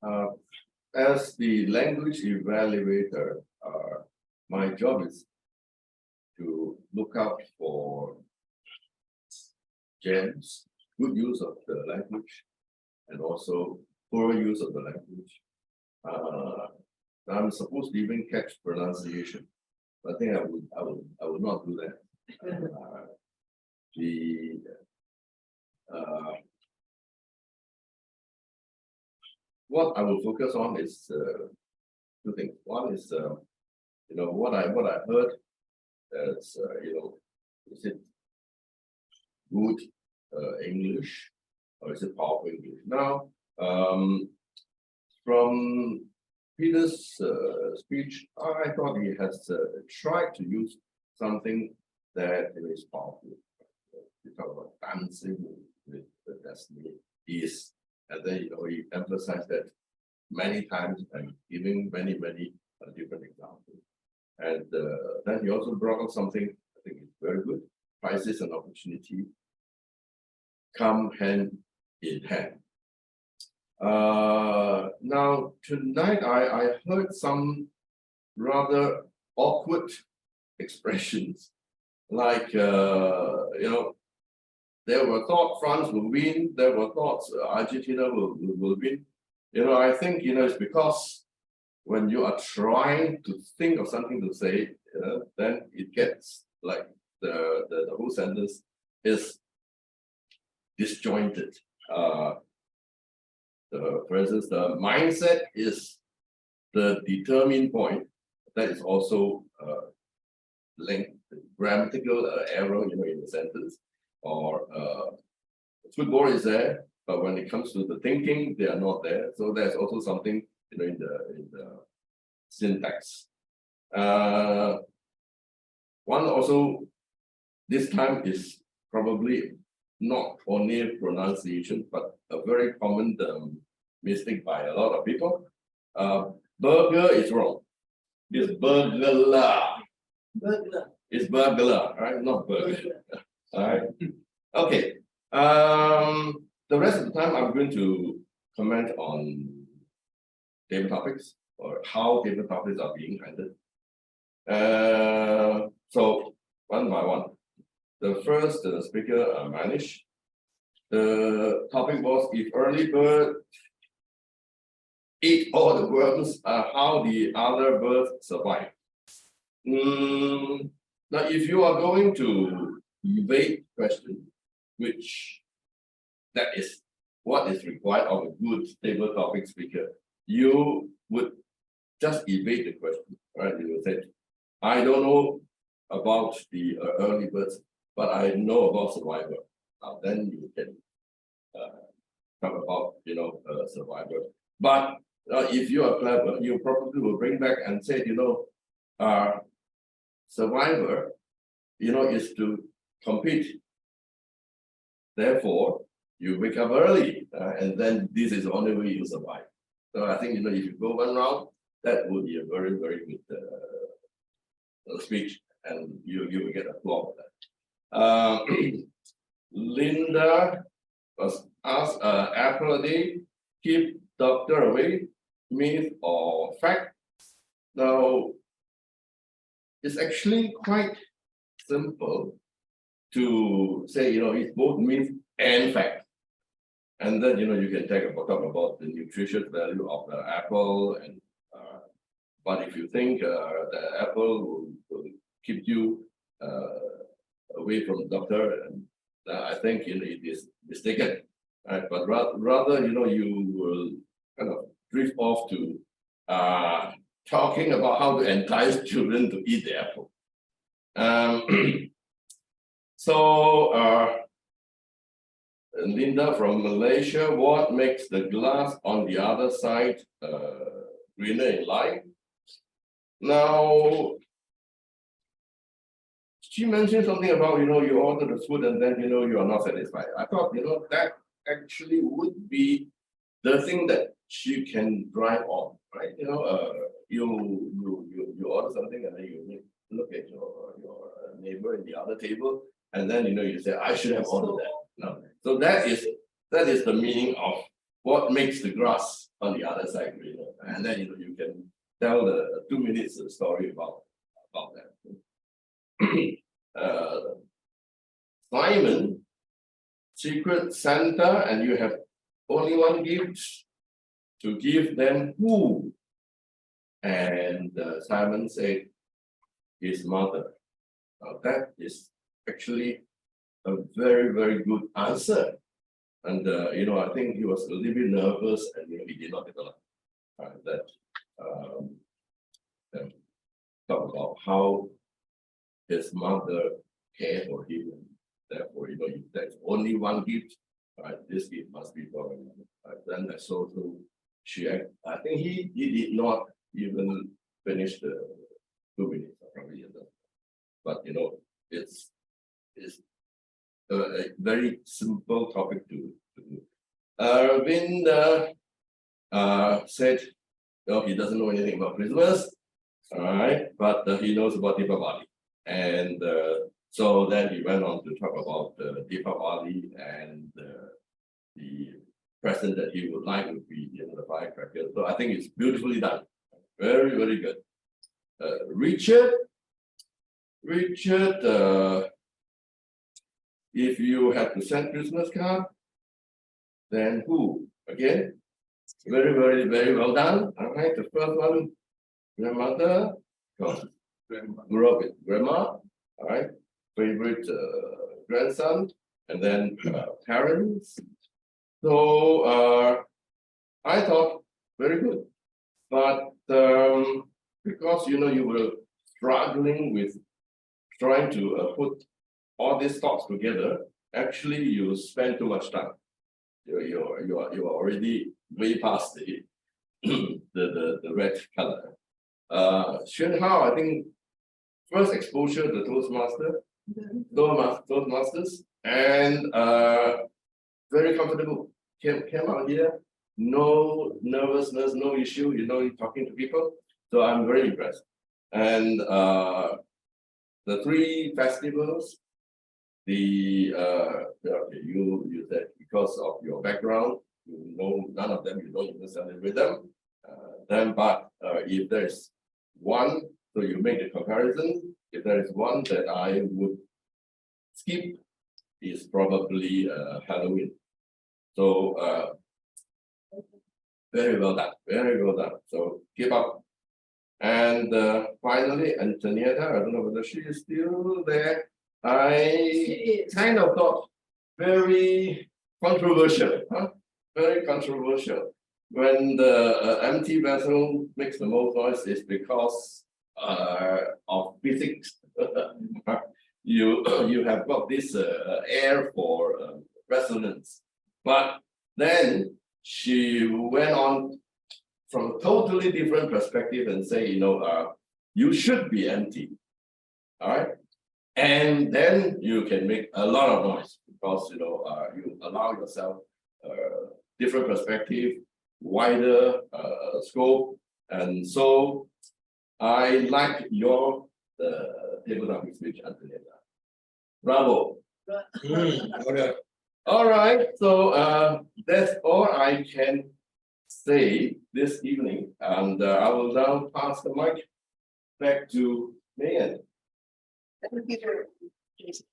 Uh, as the language evaluator, my job is to look out for gems, good use of the language, and also poor use of the language. I'm supposed to even catch pronunciation. I think I would not do that. The what I will focus on is two things. One is what I heard as is it good English or is it powerful English? Now, from Peter's speech, I thought he has tried to use something that is powerful. We talk about dancing with the destiny is, and then he emphasized that many times and giving many different examples. And then he also brought up something I think is very good: crisis and opportunity come hand in hand. Now tonight I heard some rather awkward expressions, like there were thoughts France will win, there were thoughts Argentina will win. I think it's because when you are trying to think of something to say, then it gets like the whole sentence is disjointed. For instance, the mindset is the determined point. That is also linked grammatical error, in the sentence. Or football is there, but when it comes to the thinking, they are not there. So there's also something, in the syntax. One also this time is probably not only pronunciation, but a very common mistake by a lot of people. Burger is wrong. It's burglar. Burglar. It's burglar, right? Not burger. All right. Okay. The rest of the time, I'm going to comment on table topics or how table topics are being handled. So one by one. The first speaker, Manish. The topic was if early bird eat all the worms, how the other birds survive. Now, if you are going to evade question, which that is what is required of a good table topic speaker, you would just evade the question, right? You will say, I don't know about the early birds, but I know about survival. Then you can talk about survival. But if you are clever, you probably will bring back and say, survivor, is to compete. Therefore, you wake up early, and then this is the only way you survive. So I think if you go one round, that would be a very good speech, and you will get applause for that. Linda was asked, apple a day, keep doctor away, myth or fact? Now, it's actually quite simple to say, it's both myth and fact. And then, you can talk about the nutritious value of the apple. And but if you think the apple will keep you away from the doctor, and I think it is mistaken. Right? But rather, you will kind of drift off to talking about how to entice children to eat the apple. So Linda from Malaysia, what makes the glass on the other side greener in life? Now, she mentioned something about, you order the food and then, you are not satisfied. I thought, that actually would be the thing that she can drive on, right? You order something and then you look at your neighbor in the other table, and then, you say, I should have ordered that. No. So that is the meaning of what makes the grass on the other side greener, and then you can tell the 2 minutes story about that. Simon, Secret Santa, and you have only one gift to give them who? And Simon said, his mother. That is actually a very, very good answer. And I think he was a little bit nervous, and he did not develop that. Talk about how his mother cared for him. Therefore, if there's only one gift, right, this gift must be for him. Then I saw through. I think he did not even finish the 2 minutes, probably. But it's a very simple topic to do. Arvind said, he doesn't know anything about Christmas, all right, but he knows about Deepavali. And so then he went on to talk about Deepavali, and the present that he would like would be the firecrackers. So I think it's beautifully done. Very, very good. Richard, if you have to send Christmas card, then who? Again, very, very, very well done. All right, the first one, grandmother, grew up with grandma. All right, favorite grandson, and then parents. So I thought very good, but because you were struggling with trying to put all these thoughts together, actually you spend too much time. You are already way past the red color. Xuan Hao, I think first exposure to Toastmasters, and very comfortable. Came out here, no nervousness, no issue. Talking to people. So I'm very impressed. And the 3 festivals, you said because of your background, none of them you don't even celebrate them. But if there's one, so you make the comparison. If there is one that I would skip, is probably Halloween. So very well done, very well done. So keep up. And finally, Antonietta, I don't know whether she is still there. I kind of thought very controversial, very controversial. When the empty vessel makes the most noise, is because of physics. You have got this air for resonance, but then she went on from a totally different perspective and say, you should be empty, all right, and then you can make a lot of noise because you allow yourself different perspective, wider scope, and so I like your table topic speech, Antonietta. Bravo. Okay. All right, so that's all I can say this evening, and I will now pass the mic back to Megan. Thank you, Jason.